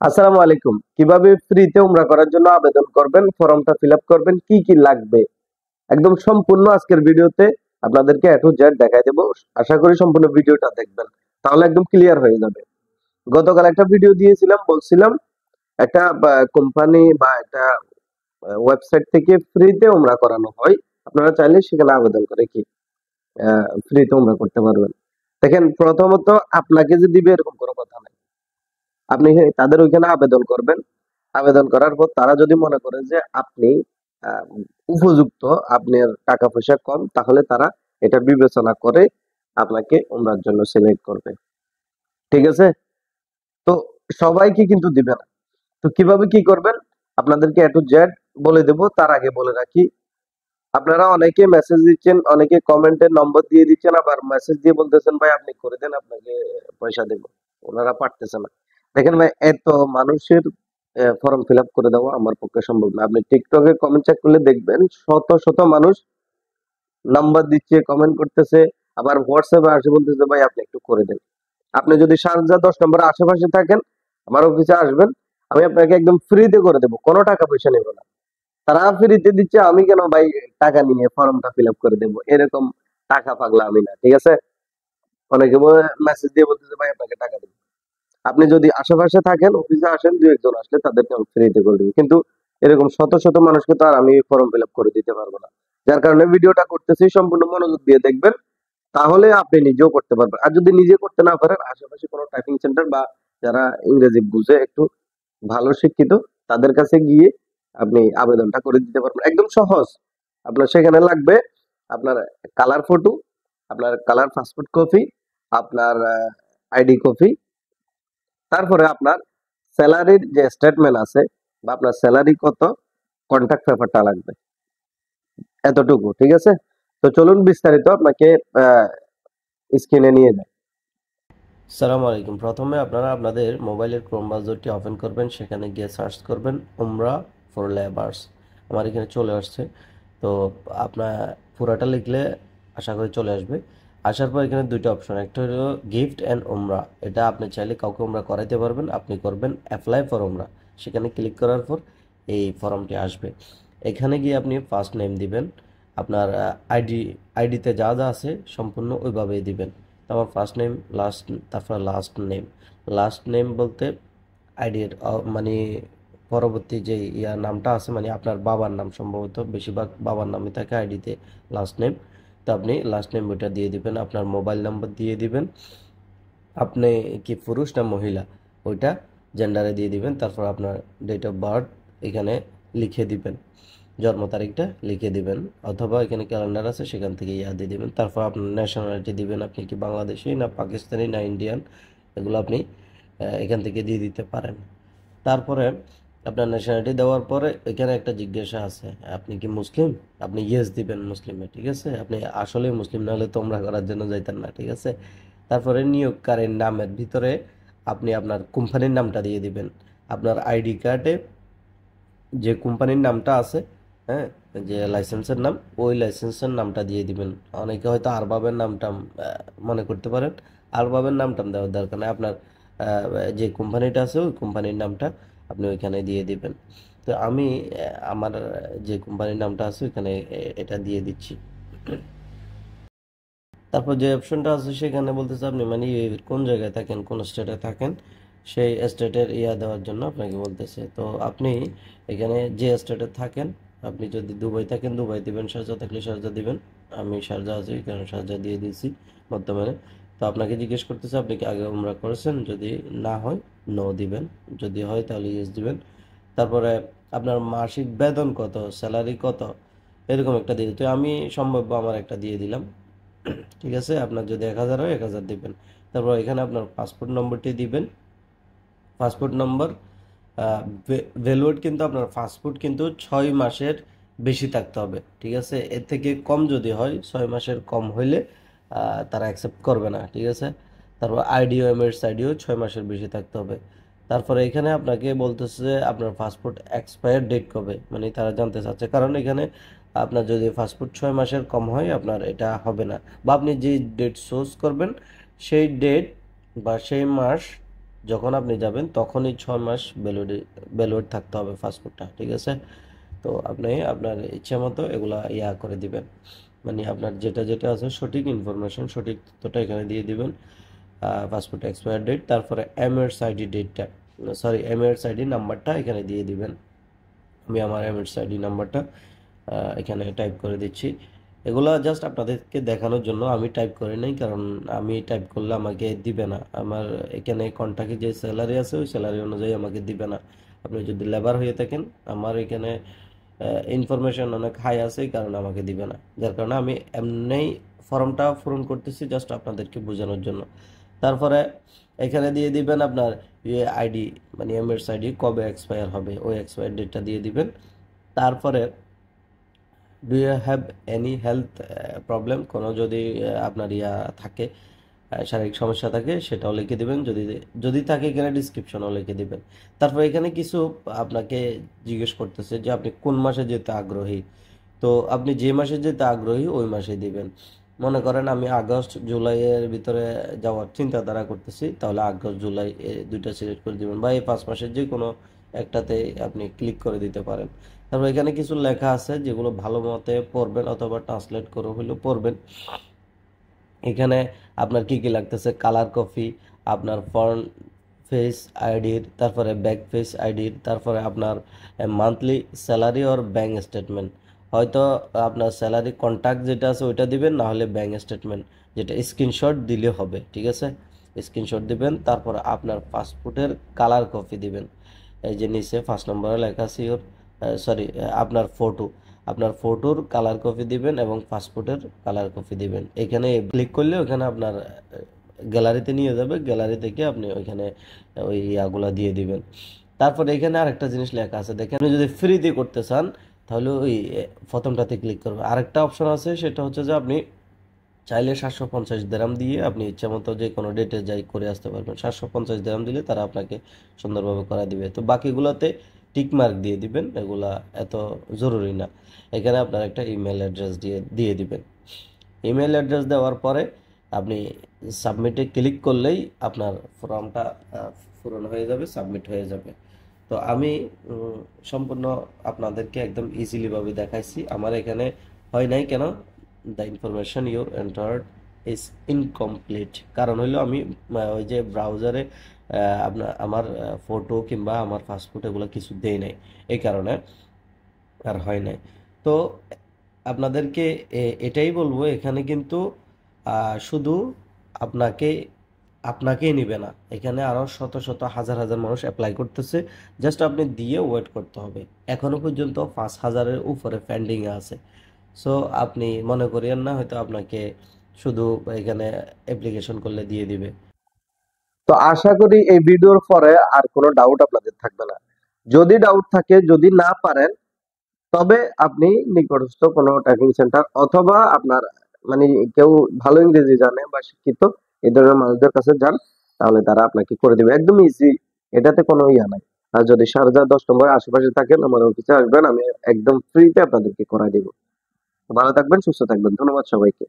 আসসালামু আলাইকুম। কিভাবে ফ্রিতে উমরা করার জন্য আবেদন করবেন, ফর্মটা ফিল আপ করবেন, কি কি লাগবে একদম সম্পূর্ণ আজকের ভিডিওতে আপনাদেরকে এ টু জেড দেখাই দেবো। আশা করি সম্পূর্ণ ভিডিওটা দেখবেন, তাহলে একদম ক্লিয়ার হয়ে যাবে। গতকাল একটা ভিডিও দিয়েছিলাম, বলছিলাম একটা কোম্পানি বা একটা ওয়েবসাইট থেকে ফ্রিতে উমরা করানো হয়। আপনারা চাইলে সেখানে আবেদন করে কি ফ্রিতে উমরা করতে পারবেন। দেখেন, প্রথমত আপনাকে যে দিবে এরকম কোনো কথা নাই। আপনি তাদের ওইখানে আবেদন করবেন। আবেদন করার পর তারা যদি মনে করে যে আপনি আহ, উপযুক্ত, আপনার টাকা পয়সা কম, তাহলে তারা এটা বিবেচনা করে আপনাকে উমরার জন্য সিলেক্ট করবে। ঠিক আছে? তো সবাইকে কিন্তু দিবে না। তো কিভাবে কি করবেন আপনাদেরকে এ টু জেড বলে দেব। তার আগে বলে রাখি, আপনারা অনেকে মেসেজ দিচ্ছেন, অনেকে কমেন্টে নম্বর দিয়ে দিচ্ছেন, আবার মেসেজ দিয়ে বলতেছেন ভাই আপনি করে দেন, আপনাকে পয়সা দেব। ওনারা পারতেছে না। দেখেন ভাই, এত মানুষের ফর্ম ফিল আপ করে দেওয়া আমার পক্ষে সম্ভব না। আপনি টিকটকে কমেন্ট চেক করলে দেখবেন শত শত মানুষ নাম্বার দিচ্ছে, কমেন্ট করতেছে, আবার হোয়াটসঅ্যাপে আসে বলতেছে ভাই আপনি একটু করে দেন। আপনি যদি শারজা 10 নম্বরের আশেপাশে থাকেন, আমার অফিসে আসবেন, আমি আপনাকে একদম ফ্রিতে করে দেবো, কোনো টাকা পয়সা নেব না। তারা ফ্রিতে দিচ্ছে, আমি কেন ভাই টাকা নিয়ে ফর্মটা ফিল আপ করে দেবো? এরকম টাকা পাগলা আমি না, ঠিক আছে? অনেকে মেসেজ দিয়ে বলতেছে ভাই আপনাকে টাকা দেবো। আপনি যদি আশেপাশে থাকেন, অফিসে আসেন, দু একজন আসলে তাদেরকে আমি ফ্রিতে করে দেবো। কিন্তু এরকম শত শত মানুষকে তো আর আমি ফর্ম ফিল আপ করে দিতে পারবো না। যার কারণে ভিডিওটা করতেছি, সম্পূর্ণ মনোযোগ দিয়ে দেখবেন, তাহলে আপনি নিজেও করতে পারবেন। আর যদি নিজে করতে না পারেন, আশেপাশে কোনো টাইপিং সেন্টার বা যারা ইংরেজি বুঝে, একটু ভালো শিক্ষিত, তাদের কাছে গিয়ে আপনি আবেদনটা করে দিতে পারবেন। একদম সহজ। আপনার সেখানে লাগবে আপনার কালার ফটো, আপনার কালার পাসপোর্ট কপি, আপনার আইডি কপি, তারপরে আপনার স্যালারির যে স্টেটমেন্ট আছে বা আপনার স্যালারি কত, কন্ট্যাক্ট পেপারটা লাগবে। এতটুকু, ঠিক আছে? তো চলুন বিস্তারিত আপনাকে স্ক্রিনে নিয়ে যাই। সালামু আলাইকুম। প্রথমে আপনারা আপনাদের মোবাইলের ক্রোম ব্রাউজারটি ওপেন করবেন, সেখানে গিয়ে সার্চ করবেন উমরা ফর লেবার্স। আমার এখানে চলে আসছে। তো আপনার পুরাটা লিখলে আশা করি চলে আসবে। আসার পর এখানে দুইটা অপশন, একটা হলো গিফট অ্যান্ড উমরা। এটা আপনি চাইলে কাউকে উমরা করাইতে পারবেন। আপনি করবেন অ্যাপ্লাই ফর উমরা, সেখানে ক্লিক করার পর এই ফর্মটি আসবে। এখানে গিয়ে আপনি ফার্স্ট নেম দিবেন, আপনার আইডিতে যা যা আছে সম্পূর্ণ ওইভাবেই দিবেন। আমার ফার্স্ট নেম, লাস্ট, তারপর লাস্ট নেম বলতে আইডির মানে পরবর্তী যে নামটা আছে, মানে আপনার বাবার নাম, সম্ভবত বেশিরভাগ বাবার নামই থাকে আইডিতে লাস্ট নেম। তো আপনি লাস্ট নেম ওইটা দিয়ে দিবেন, আপনার মোবাইল নাম্বার দিয়ে দিবেন, আপনি কি পুরুষ না মহিলা ওইটা জেন্ডারে দিয়ে দিবেন, তারপর আপনার ডেট অফ বার্থ এখানে লিখে দিবেন, জন্ম তারিখটা লিখে দিবেন, অথবা এখানে ক্যালেন্ডার আছে সেখান থেকে দিয়ে দিবেন। তারপর আপনার ন্যাশনালিটি দিবেন, আপনি কি বাংলাদেশি না পাকিস্তানি না ইন্ডিয়ান, এগুলো আপনি এখান থেকে দিয়ে দিতে পারেন। তারপরে আপনার ন্যাশনালিটি দেওয়ার পরে এখানে একটা জিজ্ঞাসা আছে, আপনি কি মুসলিম? আপনি ইয়েস দিবেন মুসলিমে, ঠিক আছে? আপনি আসলে মুসলিম না হলে তোমরা করার জন্য যাইতেন না, ঠিক আছে? তারপরে নিয়োগকারীর নামের ভিতরে আপনি আপনার কোম্পানির নামটা দিয়ে দিবেন। আপনার আইডি কার্ডে যে কোম্পানির নামটা আছে, হ্যাঁ, যে লাইসেন্সের নাম, ওই লাইসেন্সের নামটা দিয়ে দিবেন। অনেকে হয়তো আরবাবের নামটা মনে করতে পারেন। আরবাবের নামটা দেওয়ার দরকার নেই, আপনার যে কোম্পানিটা আছে ওই কোম্পানির নামটা আপনি ওইখানে দিয়ে দিবেন। তো আমি আমার যে কোম্পানির নামটা আছে ওইখানে এটা দিয়ে দিচ্ছি। তারপর যে অপশনটা আছে সেখানে বলতেছে আপনি মানে কোন জায়গায় থাকেন, কোন স্টেটে থাকেন, সেই স্টেটের দেওয়ার জন্য আপনাকে বলতেছে। তো আপনি এখানে যে স্টেটে থাকেন, আপনি যদি দুবাই থাকেন দুবাই দিবেন, শারজা থাকলে শারজা দিবেন। আমি শারজা আছি, কারণ শারজা দিয়ে দিয়েছি বর্তমানে। তো আপনাকে জিজ্ঞেস করতেছে আপনি কি আগে উমরা করেছেন, যদি না হয় নো দিবেন, যদি হয় তাহলে ইয়েস দিবেন। তারপরে আপনার মাসিক বেতন কত, স্যালারি কত, এরকম একটা দিয়ে দিতে, আমি সম্ভাব্য আমার একটা দিয়ে দিলাম। ঠিক আছে? আপনার যদি 1000 হয় 1000 দিবেন। তারপর এখানে আপনার পাসপোর্ট নম্বরটি দিবেন। পাসপোর্ট নম্বর ভ্যালিড, কিন্তু আপনার পাসপোর্ট কিন্তু 6 মাসের বেশি থাকতে হবে, ঠিক আছে? এর থেকে কম যদি হয়, 6 মাসের কম হইলে তারা অ্যাকসেপ্ট করবে না, ঠিক আছে? তারপর আইডিও, এমএস আইডিও 6 মাসের বেশি থাকতে হবে। তারপরে এখানে আপনাকে বলতেছে যে আপনার পাসপোর্ট এক্সপায়ার ডেট কবে, মানে তারা জানতে চাচ্ছে, কারণ এখানে আপনার যদি পাসপোর্ট 6 মাসের কম হয় আপনার এটা হবে না, বা আপনি যে ডেট চুজ করবেন সেই ডেট বা সেই মাস যখন আপনি যাবেন তখনই 6 মাস ভ্যালিড থাকতে হবে পাসপোর্টটা, ঠিক আছে? তো আপনি আপনার ইচ্ছা মতো এগুলা করে দিবেন, মানে আপনার যেটা যেটা আছে সঠিক ইনফরমেশন, সঠিক তথ্যটা এখানে দিয়ে দিবেন। পাসপোর্ট এক্সপায়ার ডেট, তারপরে এমএস আইডি ডেটটা, সরি এমএস আইডি নাম্বারটা এখানে দিয়ে দিবেন। আমি আমার এমএস আইডি নাম্বারটা এখানে টাইপ করে দিচ্ছি। এগুলো জাস্ট আপনাদেরকে দেখানোর জন্য আমি টাইপ করি নাই, কারণ আমি টাইপ করলে আমাকে দিবে না। আমার এখানে কন্ট্রাক্টে যে স্যালারি আছে ওই স্যালারি অনুযায়ী আমাকে দিবে না। আপনি যদি লেবার হয়ে থাকেন, আমার এখানে ইনফরমেশন অনেক হাই আছে, এই কারণে আমাকে দিবে না। যার কারণে আমি এমনিই ফর্মটা পূরণ করতেছি জাস্ট আপনাদেরকে বোঝানোর জন্য। তারপরে এখানে দিয়ে দিবেন আপনার আইডি, মানে এমএস আইডি কবে এক্সপায়ার হবে ওই এক্সপায়ার ডেটটা দিয়ে দিবেন। তারপরে do you have any health problem, কোনো যদি আপনার থাকে, শারীরিক সমস্যা থাকে, সেটাও লিখে দিবেন। যদি যদি থাকে এখানে ডিসক্রিপশনও লিখে দিবেন। তারপর এখানে কিছু আপনাকে জিজ্ঞেস করতেছে যে আপনি কোন মাসে যেতে আগ্রহী। তো আপনি যে মাসে যেতে আগ্রহী ওই মাসে দিবেন। মনে করেন আমি আগস্ট জুলাইয়ের ভিতরে যাওয়ার চিন্তাধারা করতেছি, তাহলে আগস্ট জুলাই দুইটা সিলেক্ট করে দিবেন, বা এই 5 মাসের যে কোনো একটাতে আপনি ক্লিক করে দিতে পারেন। তারপর এখানে কিছু লেখা আছে যেগুলো ভালো মতে পড়বেন অথবা ট্রান্সলেট করে হলেও পড়বেন। এখানে আপনার কি কি লাগতেছে, কালার কপি, আপনার ফ্রন্ট ফেস আইডির, তারপরে ব্যাক ফেস আইডির, তারপরে আপনার মান্থলি স্যালারি ওর ব্যাঙ্ক স্টেটমেন্ট। হয়তো আপনার স্যালারি কন্ট্যাক্ট যেটা আছে ওইটা দিবেন, না হলে ব্যাঙ্ক স্টেটমেন্ট যেটা স্ক্রিনশট দিলে হবে, ঠিক আছে? স্ক্রিনশট দিবেন। তারপর আপনার পাসপোর্টের কালার কপি দিবেন। এই যে নিচে 5 নম্বরে লেখা আছে সরি, আপনার ফটো, আপনার ফটোর কালার কপি দিবেন এবং পাসপোর্টের কালার কপি দিবেন। এখানে ক্লিক করলে ওখানে আপনার গ্যালারিতে নিয়ে যাবে, গ্যালারি থেকে আপনি ওইখানে ওই ইয়াগুলা দিয়ে দিবেন। তারপর এখানে আরেকটা জিনিস লেখা আছে দেখেন, আপনি যদি ফ্রিতে করতে চান তাহলে ওই প্রথমটাতে ক্লিক করবেন। আরেকটা অপশন আছে, সেটা হচ্ছে যে আপনি চাইলে 750 দিরহাম দিয়ে আপনি ইচ্ছা মতো যে কোনো ডেটে যাই করে আসতে পারবেন। 750 দিরহাম দিলে তারা আপনাকে সুন্দরভাবে করা দিবে। তো বাকিগুলোতে টিক মার্ক দিয়ে দিবেন, এগুলা এত জরুরি না। এখানে আপনার একটা ইমেল অ্যাড্রেস দিয়ে দিয়ে দিবেন। ইমেল অ্যাড্রেস দেওয়ার পরে আপনি সাবমিটে ক্লিক করলেই আপনার ফর্মটা পূরণ হয়ে যাবে, সাবমিট হয়ে যাবে। তো আমি সম্পূর্ণ আপনাদেরকে একদম ইজিলিভাবে দেখাইছি। আমার এখানে হয় নাই কেন, the information your entered is incomplete, কারণ হইলো আমি ওই যে ব্রাউজারে আপনার আমার ফটো কিংবা আমার পাসপোর্ট এগুলো কিছু দেই নাই, এই কারণে আর হয় নাই। তো আপনাদেরকে এটাই বলবো, এখানে কিন্তু শুধু আপনাকে আপনাকেই নিবে না, এখানে আরো শত শত হাজার হাজার মানুষ অ্যাপ্লাই করতেছে। জাস্ট আপনি দিয়ে ওয়েট করতে হবে। এখনো পর্যন্ত 5,000-এর উপরে পেন্ডিং আছে। সো আপনি মনে করিয়েন না হয়তো আপনাকে শুধু এখানে অ্যাপ্লিকেশন করলে দিয়ে দিবে। তো আশা করি এই ভিডিওর পরে আর কোনো ডাউট আপনাদের থাকবে না। যদি ডাউট থাকে, যদি না পারেন, তবে আপনি নিকটস্থ কোনো টাইপিং সেন্টার অথবা আপনার মানে কেউ ভালো ইংরেজি জানে বা শিক্ষিত এই ধরনের মানুষদের কাছে যান, তাহলে তারা আপনাকে করে দিবে, একদম ইজি। এটাতে কোনো ইয়া নাই। আর যদি শারজা 10 নম্বরের আশেপাশে থাকেন, আমার অফিসে আসবেন, আমি একদম ফ্রিতে আপনাদেরকে করাই দিব। ভালো থাকবেন, সুস্থ থাকবেন, ধন্যবাদ সবাইকে।